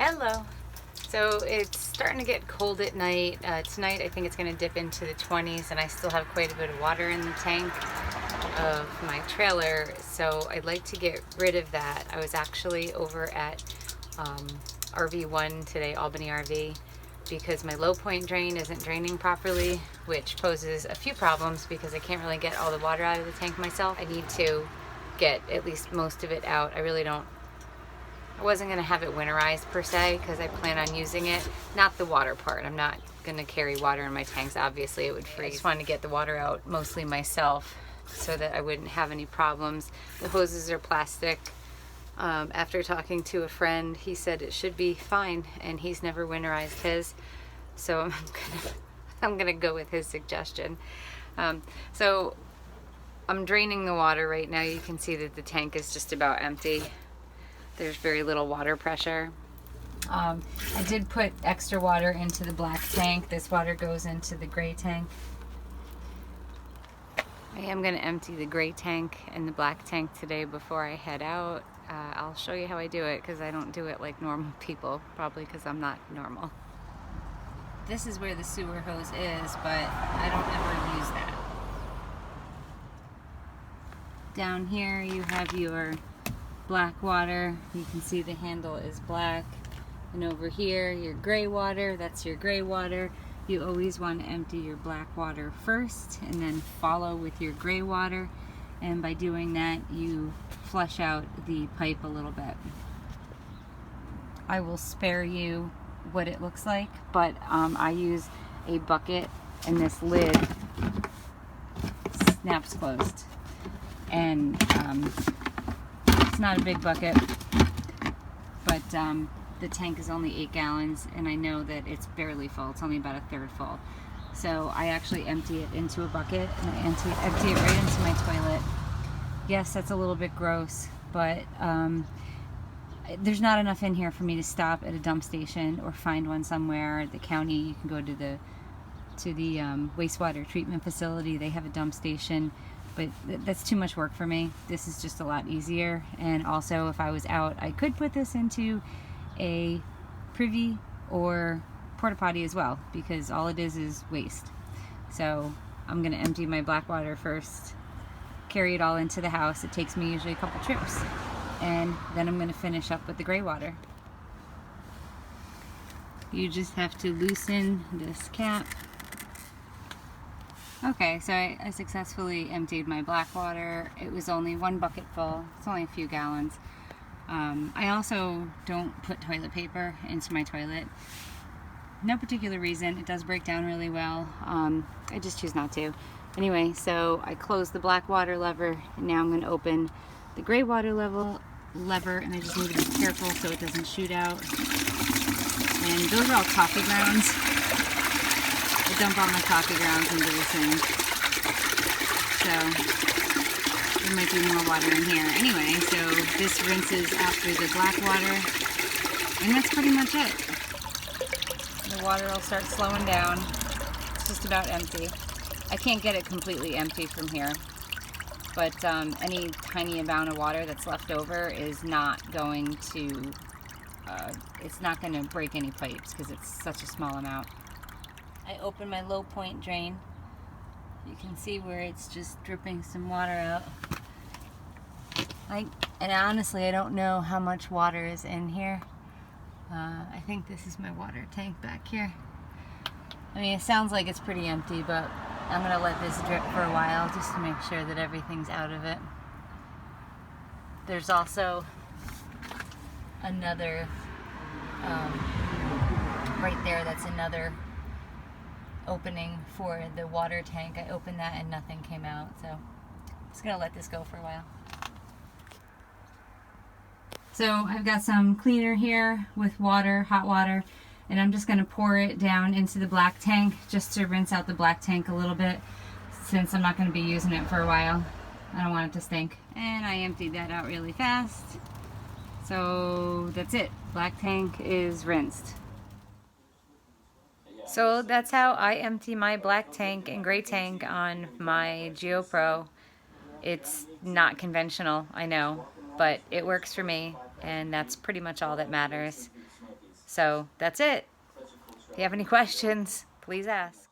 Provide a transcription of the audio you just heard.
Hello. So it's starting to get cold at night. Tonight I think it's going to dip into the 20s, and I still have quite a bit of water in the tank of my trailer, so I'd like to get rid of that. I was actually over at RV1 today, Albany RV, because my low point drain isn't draining properly, which poses a few problems because I can't really get all the water out of the tank myself. I need to get at least most of it out. I wasn't going to have it winterized per se because I plan on using it. Not the water part. I'm not going to carry water in my tanks. Obviously it would freeze. I just wanted to get the water out mostly myself so that I wouldn't have any problems. The hoses are plastic. After talking to a friend, he said it should be fine, and he's never winterized his. So I'm gonna go with his suggestion. So I'm draining the water right now. You can see that the tank is just about empty. There's very little water pressure. I did put extra water into the black tank. This water goes into the gray tank. I am going to empty the gray tank and the black tank today before I head out. I'll show you how I do it because I don't do it like normal people, probably because I'm not normal. This is where the sewer hose is, but I don't ever use that. Down here you have your black water. You can see the handle is black. And over here, your gray water, that's your gray water. You always want to empty your black water first and then follow with your gray water. And by doing that, you flush out the pipe a little bit. I will spare you what it looks like, but I use a bucket and this lid snaps closed. And it's not a big bucket, but the tank is only 8 gallons, and I know that it's barely full. It's only about a third full. So I actually empty it into a bucket, and I empty it right into my toilet. Yes, that's a little bit gross, but there's not enough in here for me to stop at a dump station or find one somewhere. At the county, you can go to the wastewater treatment facility. They have a dump station. But that's too much work for me. This is just a lot easier. And also, if I was out, I could put this into a privy or porta potty as well, because all it is waste. So I'm gonna empty my black water first, carry it all into the house. It takes me usually a couple trips. And then I'm gonna finish up with the gray water. You just have to loosen this cap. Okay, so I successfully emptied my black water. It was only 1 bucket full. It's only a few gallons. I also don't put toilet paper into my toilet. No particular reason. It does break down really well. I just choose not to. Anyway, so I closed the black water lever, and now I'm going to open the gray water lever, and I just need to be careful so it doesn't shoot out. And those are all coffee grounds. Dump all my coffee grounds into this thing. So there might be more water in here. Anyway, so this rinses after the black water, and that's pretty much it. The water will start slowing down. It's just about empty. I can't get it completely empty from here, but any tiny amount of water that's left over is not going to it's not going to break any pipes because it's such a small amount. I open my low point drain. You can see where it's just dripping some water out. And honestly, I don't know how much water is in here. I think this is my water tank back here. I mean, it sounds like it's pretty empty, but I'm gonna let this drip for a while just to make sure that everything's out of it. There's also another, right there, that's another opening for the water tank. I opened that and nothing came out, so I'm just gonna let this go for a while. So I've got some cleaner here with water, hot water, and I'm just gonna pour it down into the black tank just to rinse out the black tank a little bit, since I'm not gonna be using it for a while. I don't want it to stink. And I emptied that out really fast. So that's it. Black tank is rinsed. So that's how I empty my black tank and gray tank on my GeoPro. It's not conventional, I know, but it works for me, and that's pretty much all that matters. So that's it. If you have any questions, please ask.